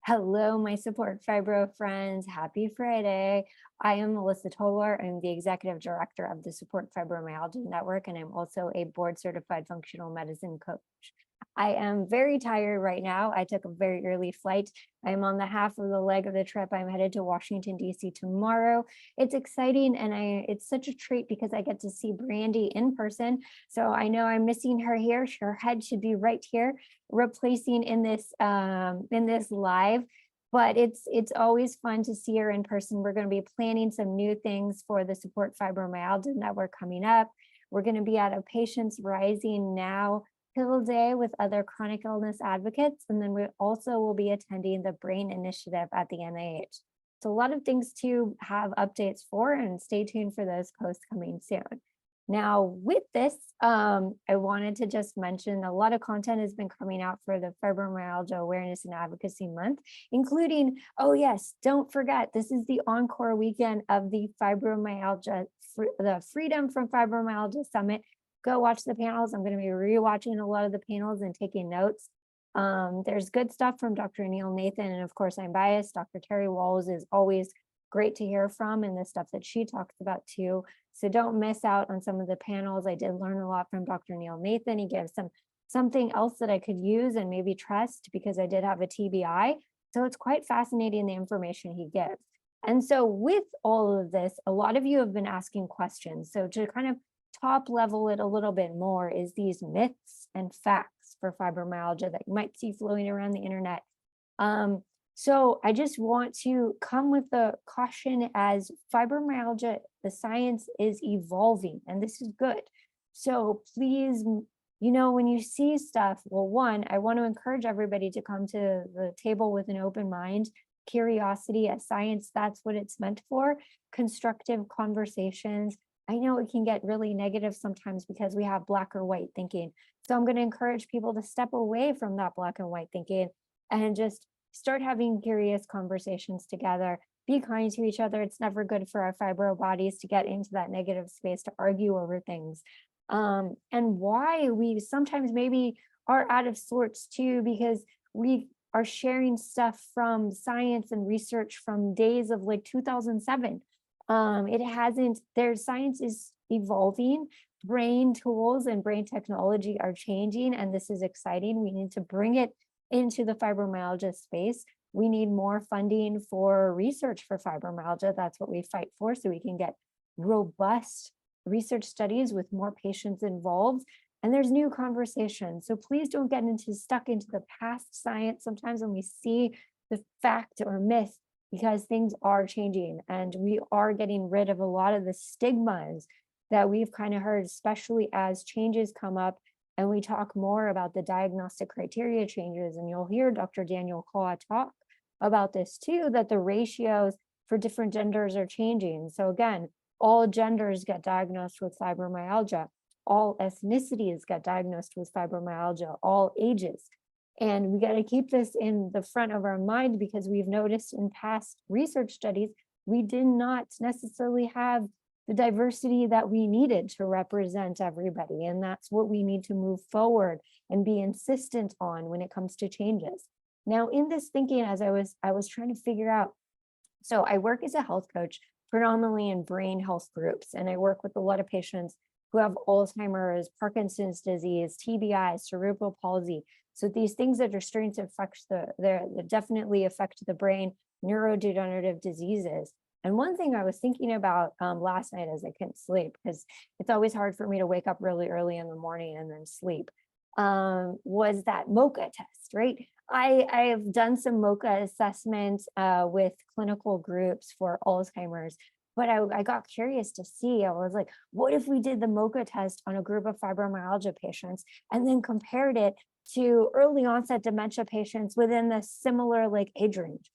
Hello, my Support Fibro friends. Happy Friday. I am Melissa Tolar. I'm the executive director of the Support Fibromyalgia Network, and I'm also a board certified functional medicine coach. I am very tired right now. I took a very early flight. I'm on the half of the leg of the trip. I'm headed to Washington, D.C. tomorrow. It's exciting, and it's such a treat because I get to see Brandy in person. So I know I'm missing her here. Her head should be right here, replacing in this live. But it's always fun to see her in person. We're going to be planning some new things for the Support Fibromyalgia Network coming up. We're going to be at a Patients Rising Now Pill Day with other chronic illness advocates. And then we also will be attending the Brain Initiative at the NIH. So a lot of things to have updates for, and stay tuned for those posts coming soon. Now, with this, I wanted to just mention a lot of content has been coming out for the Fibromyalgia Awareness and Advocacy Month, including, oh yes, don't forget, this is the encore weekend of the Freedom from Fibromyalgia Summit. Go watch the panels. I'm going to be rewatching a lot of the panels and taking notes. There's good stuff from Dr. Neil Nathan, and of course, I'm biased. Dr. Terry Walls is always great to hear from, and the stuff that she talks about too. So don't miss out on some of the panels. I did learn a lot from Dr. Neil Nathan. He gives something else that I could use and maybe trust, because I did have a TBI. So it's quite fascinating, the information he gives. And so with all of this, a lot of you have been asking questions. So to kind of top level it a little bit more, is these myths and facts for fibromyalgia that you might see floating around the internet. So I just want to come with the caution, as fibromyalgia, the science is evolving, and this is good. So please, when you see stuff, well, one, I want to encourage everybody to come to the table with an open mind, curiosity. As science, that's what it's meant for. Constructive conversations. I know it can get really negative sometimes because we have black or white thinking. So I'm going to encourage people to step away from that black and white thinking and just start having curious conversations together. Be kind to each other. It's never good for our fibro bodies to get into that negative space to argue over things. And why we sometimes maybe are out of sorts too, because we are sharing stuff from science and research from days of like 2007. Their science is evolving, brain tools and brain technology are changing, and this is exciting. We need to bring it into the fibromyalgia space. We need more funding for research for fibromyalgia. That's what we fight for, so we can get robust research studies with more patients involved. And there's new conversations. So please don't get stuck into the past science sometimes when we see the fact or myth, because things are changing and we are getting rid of a lot of the stigmas that we've kind of heard, especially as changes come up and we talk more about the diagnostic criteria changes. And you'll hear Dr. Daniel Kaw talk about this too, that the ratios for different genders are changing. So again, all genders get diagnosed with fibromyalgia, all ethnicities get diagnosed with fibromyalgia, all ages. And we got to keep this in the front of our mind, because we've noticed in past research studies, we did not necessarily have the diversity that we needed to represent everybody. And that's what we need to move forward and be insistent on when it comes to changes. Now, in this thinking, as I was trying to figure out, so I work as a health coach, predominantly in brain health groups, and I work with a lot of patients who have Alzheimer's, Parkinson's disease, TBI, cerebral palsy. So these things that are starting to affect that definitely affect the brain, neurodegenerative diseases. And one thing I was thinking about last night as I couldn't sleep, because it's always hard for me to wake up really early in the morning and then sleep, was that MoCA test, right? I've done some MoCA assessments with clinical groups for Alzheimer's, but I got curious to see. I was like, what if we did the MoCA test on a group of fibromyalgia patients and then compared it to early onset dementia patients within the similar age range?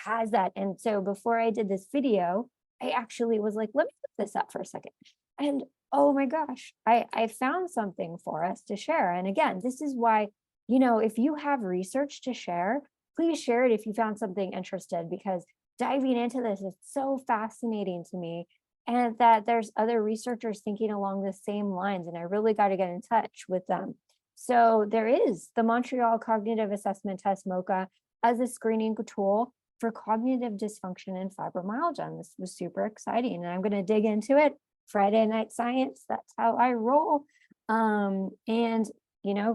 Has that? And so before I did this video, I actually was like, let me put this up for a second. And oh my gosh, I found something for us to share. And again, this is why, if you have research to share, please share it if you found something interested, because diving into this is so fascinating to me, and that there's other researchers thinking along the same lines, and I really got to get in touch with them. So there is the Montreal Cognitive Assessment Test, MoCA. as a screening tool for cognitive dysfunction and fibromyalgia. And this was super exciting. And I'm going to dig into it. Friday night science, that's how I roll. And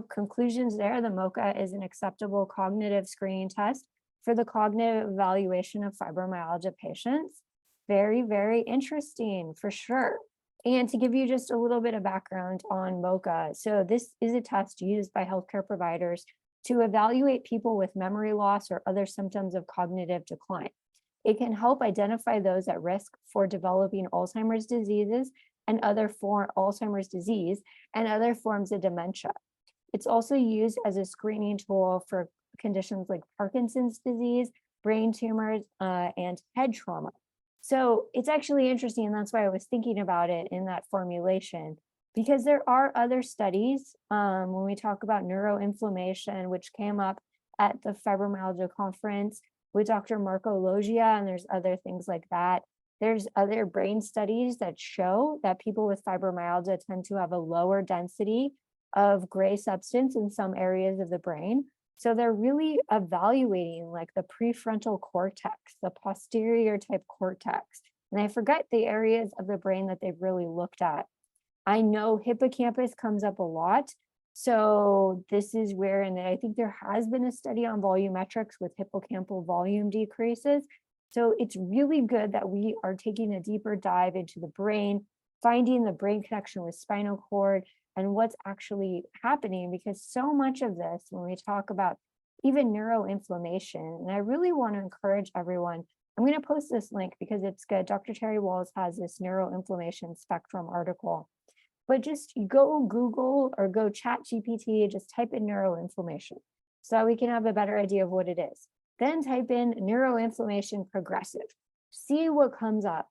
conclusions there, the MOCA is an acceptable cognitive screening test for the cognitive evaluation of fibromyalgia patients. Very, very interesting for sure. And to give you just a little bit of background on MOCA, so this is a test used by healthcare providers to evaluate people with memory loss or other symptoms of cognitive decline. It can help identify those at risk for developing Alzheimer's disease and other forms of dementia. It's also used as a screening tool for conditions like Parkinson's disease, brain tumors, and head trauma. So it's actually interesting, and that's why I was thinking about it in that formulation, because there are other studies when we talk about neuroinflammation, which came up at the fibromyalgia conference with Dr. Marco Loggia, and there's other things like that. There's other brain studies that show that people with fibromyalgia tend to have a lower density of gray substance in some areas of the brain. So they're really evaluating like the prefrontal cortex, the posterior type cortex. And I forget the areas of the brain that they've really looked at. I know hippocampus comes up a lot. So this is where, and I think there has been a study on volumetrics with hippocampal volume decreases. So it's really good that we are taking a deeper dive into the brain, finding the brain connection with spinal cord and what's actually happening, because so much of this, when we talk about even neuroinflammation, and I really want to encourage everyone, I'm going to post this link because it's good. Dr. Terry Walls has this neuroinflammation spectrum article, but just go Google or go chat GPT, just type in neuroinflammation so we can have a better idea of what it is. Then type in neuroinflammation progressive, see what comes up.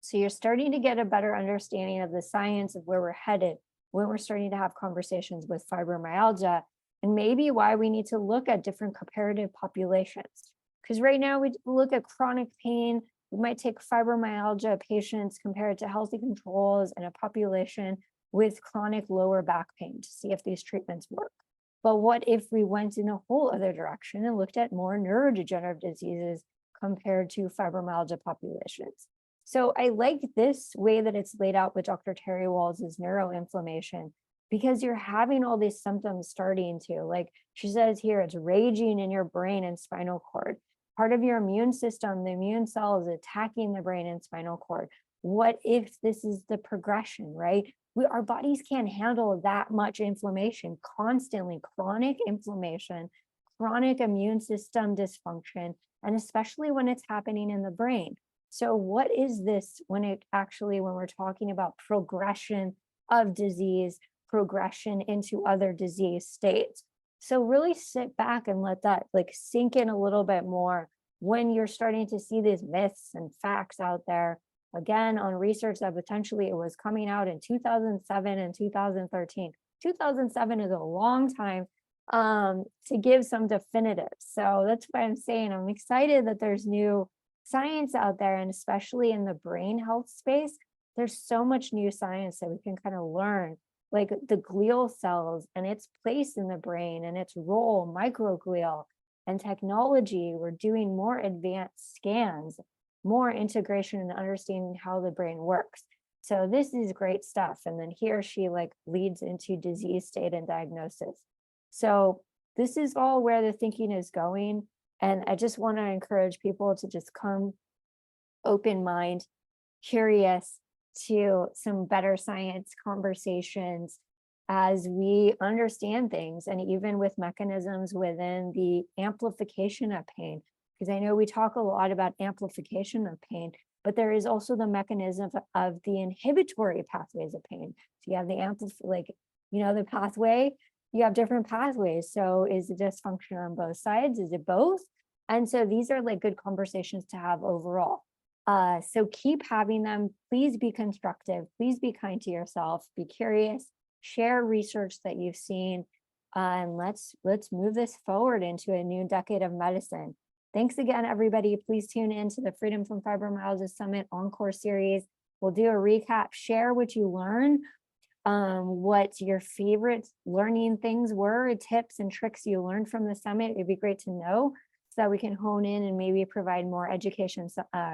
So you're starting to get a better understanding of the science of where we're headed when we're starting to have conversations with fibromyalgia, and maybe why we need to look at different comparative populations. Because right now we look at chronic pain, we might take fibromyalgia patients compared to healthy controls in a population with chronic lower back pain to see if these treatments work. But what if we went in a whole other direction and looked at more neurodegenerative diseases compared to fibromyalgia populations? So I like this way that it's laid out with Dr. Terry Walls' neuroinflammation, because you're having all these symptoms starting to, like she says here, it's raging in your brain and spinal cord. Part of your immune system, the immune cell is attacking the brain and spinal cord. What if this is the progression, right? Our bodies can't handle that much inflammation constantly, chronic inflammation, chronic immune system dysfunction, and especially when it's happening in the brain. So what is this when we're talking about progression of disease, progression into other disease states? So really sit back and let that like sink in a little bit more when you're starting to see these myths and facts out there. Again, on research that potentially it was coming out in 2007 and 2013. 2007 is a long time to give some definitives. So that's why I'm saying I'm excited that there's new science out there, and especially in the brain health space, there's so much new science that we can kind of learn, like the glial cells and its place in the brain and its role, microglial and technology. We're doing more advanced scans, more integration and understanding how the brain works. So this is great stuff. And then here she like leads into disease state and diagnosis. So this is all where the thinking is going. And I just want to encourage people to just come open mind, curious to some better science conversations as we understand things, and even with mechanisms within the amplification of pain. Because I know we talk a lot about amplification of pain, but there is also the mechanism of the inhibitory pathways of pain. So you have the pathway, you have different pathways. So is it dysfunction on both sides? Is it both? And so these are like good conversations to have overall. So keep having them. Please be constructive. Please be kind to yourself. Be curious. Share research that you've seen, and let's move this forward into a new decade of medicine. Thanks again, everybody. Please tune in to the Freedom from Fibromyalgia Summit Encore series. We'll do a recap. Share what you learned, what your favorite learning things were, tips and tricks you learned from the summit. It'd be great to know. so that we can hone in and maybe provide more education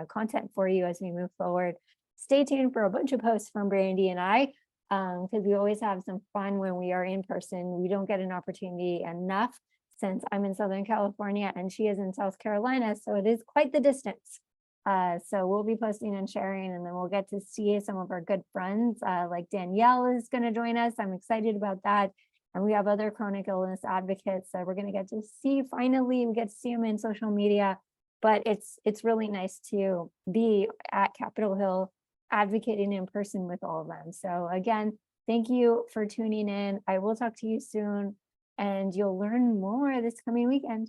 content for you as we move forward. Stay tuned for a bunch of posts from Brandy and I, because we always have some fun when we are in person. We don't get an opportunity enough since I'm in Southern California and she is in South Carolina, so it is quite the distance. So we'll be posting and sharing, and then we'll get to see some of our good friends, like Danielle is going to join us. I'm excited about that. And we have other chronic illness advocates that we're going to get to see. Finally, we get to see them in social media, but it's really nice to be at Capitol Hill advocating in person with all of them. So again, thank you for tuning in. I will talk to you soon, and you'll learn more this coming weekend.